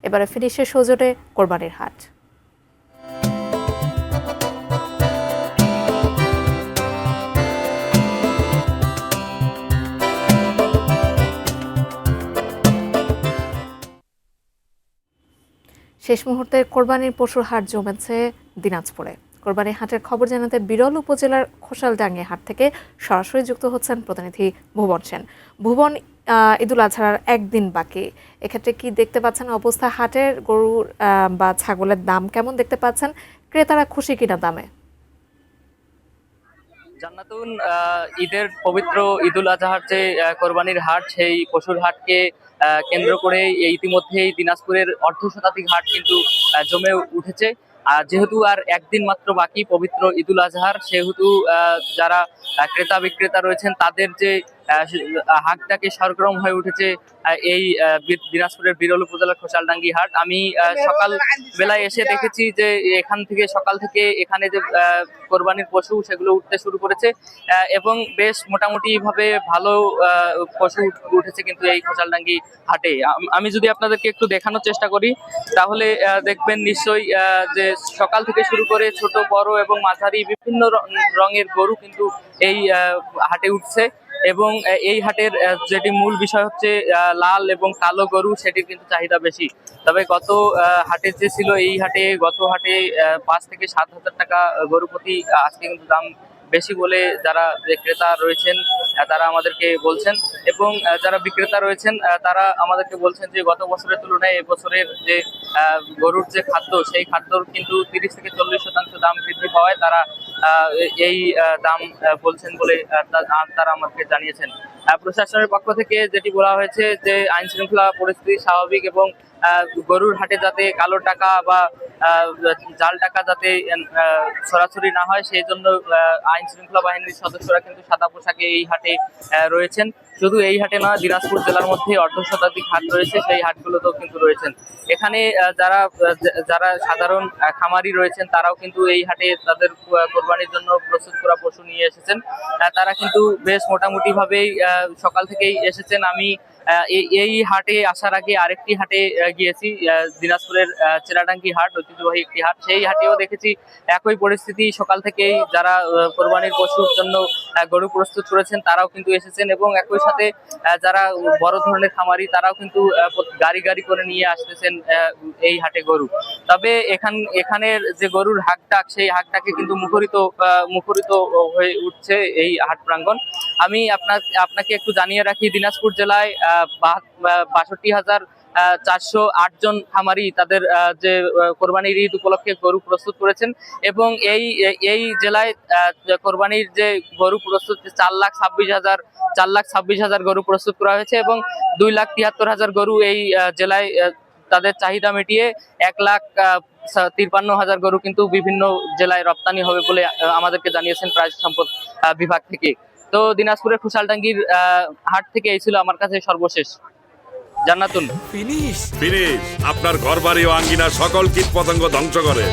এবারে ফিনিশের সৌজন্যে কোরবানির হাট। শেষ মুহূর্তে কোরবানির পশুর হাট জমেছে দিনাজপুরে। কোরবানির হাটের খবর জানাতে বিরল উপজেলার খোসালডাঙ্গি হাট থেকে সরাসরি যুক্ত হচ্ছেন প্রতিনিধি ভুবন সেন। ভুবন, ঈদুল আজহার একদিন বাকি, এক্ষেত্রে কি দেখতে পাচ্ছেন অবস্থা? হাটের গরুর বা ছাগলের দাম কেমন দেখতে পাচ্ছেন? ক্রেতারা খুশি কিনা দামে? জান্নাতুন, ঈদের পবিত্র ঈদুল আজহার যে কোরবানির হাট, সেই পশুর হাটকে কেন্দ্র করে ইতিমধ্যেই দিনাজপুরের অর্ধশতাধিক হাট কিন্তু জমে উঠেছে। আর যেহেতু আর একদিন মাত্র বাকি পবিত্র ঈদুল আজহার, সেহেতু যারা ক্রেতা বিক্রেতা রয়েছেন তাদের যে হাটটাকে সরগরম হয়ে উঠেছে এই দিনাজপুরের বিরল উপজেলার খোসালডাঙ্গি হাট। আমি সকাল বেলায় এসে দেখেছি যে এখান থেকে সকাল থেকে এখানে যে কোরবানির পশু সেগুলো উঠতে শুরু করেছে এবং বেশ মোটামুটি ভাবে ভালো পশু উঠেছে কিন্তু এই খোসালডাঙ্গি হাটে। আমি যদি আপনাদেরকে একটু দেখানোর চেষ্টা করি তাহলে দেখবেন নিশ্চয়ই যে সকাল থেকে শুরু করে ছোট বড় এবং মাঝারি বিভিন্ন রঙের গরু কিন্তু এই হাটে উঠছে এবং এই হাটের যেটি মূল বিষয় হচ্ছে লাল এবং কালো গরু, সেটির কিন্তু চাহিদা বেশি। তবে গত হাটে যে ছিল, এই হাটে গত হাটে 5 থেকে 7 হাজার টাকা গরু প্রতি আজকে কিন্তু দাম বেশি বলে যারা ক্রেতা রয়েছেন তারা আমাদেরকে বলছেন এবং যারা বিক্রেতা রয়েছেন তারা আমাদেরকে বলছেন যে গত বছরের তুলনায় এবছরের যে গরুর যে খাদ্য, সেই খাদ্যর কিন্তু 30 থেকে 40% দাম বৃদ্ধি পাওয়ায় তারা এই দাম বলছেন বলে তারা আমাকে জানিয়েছেন। প্রশাসনের পক্ষ থেকে যেটি বলা হয়েছে যে আইন শৃঙ্খলা পরিস্থিতি স্বাভাবিক এবং গরুর হাটে যাতে কালো টাকা বা জাল টাকা যাতে সরাসরি না হয়, সেই জন্য আইন শৃঙ্খলা বাহিনীর সদস্যরা কিন্তু সাদা পোশাকে এই হাটে রয়েছেন। শুধু এই হাটে নয়, দিনাজপুর জেলার মধ্যে অর্ধশতাধিক হাট রয়েছে, সেই হাটগুলোতেও কিন্তু রয়েছেন। এখানে যারা সাধারণ খামারি রয়েছেন তারাও কিন্তু এই হাটে তাদের কোরবানির জন্য প্রস্তুত করা পশু নিয়ে এসেছেন। তারা কিন্তু বেশ মোটামুটি ভাবেই সকাল থেকেই এসেছেন। আমি এই হাটে আসার আগে আরেকটি হাটে গিয়েছি, দিনাজপুরের চেরাডাঙ্গি হাট, ঐতিহ্যবাহী একটি হাট। সেই হাটেও দেখেছি একই পরিস্থিতি। সকাল থেকেই যারা কোরবানির পশুর জন্য গরু প্রস্তুত করেছেন তারাও কিন্তু এসেছেন এবং একই সাথে যারা বড় ধরনের খামারি তারাও কিন্তু গাড়ি গাড়ি করে নিয়ে আসতেছেন এই হাটে গরু। তবে এখানের যে গরুর হাটটাক, সেই হাটটাকে কিন্তু মুখরিত হয়ে উঠছে এই হাট প্রাঙ্গণ। আমি আপনাকে একটু জানিয়ে রাখি, দিনাজপুর জেলায় 62,408 জন খামারি তাদের যে কোরবানির ঈদ উপলক্ষে গরু প্রস্তুত করেছেন এবং এই জেলায় কোরবানির যে গরু প্রস্তুত 4,26,000 গরু প্রস্তুত করা হয়েছে এবং 2,73,000 গরু এই জেলায় তাদের চাহিদা মিটিয়ে 1,53,000 গরু কিন্তু বিভিন্ন জেলায় রপ্তানি হবে বলে আমাদেরকে জানিয়েছেন প্রাণী সম্পদ বিভাগ থেকে। তো দিনাজপুরের খোসালডাঙ্গির হাট থেকে এই ছিল আমার কাছে সর্বশেষ। জান্নাতুন, ফিনিশ আপনার ঘর বাড়ি ও আঙ্গিনা সকল কীট পতঙ্গ ধ্বংস করে।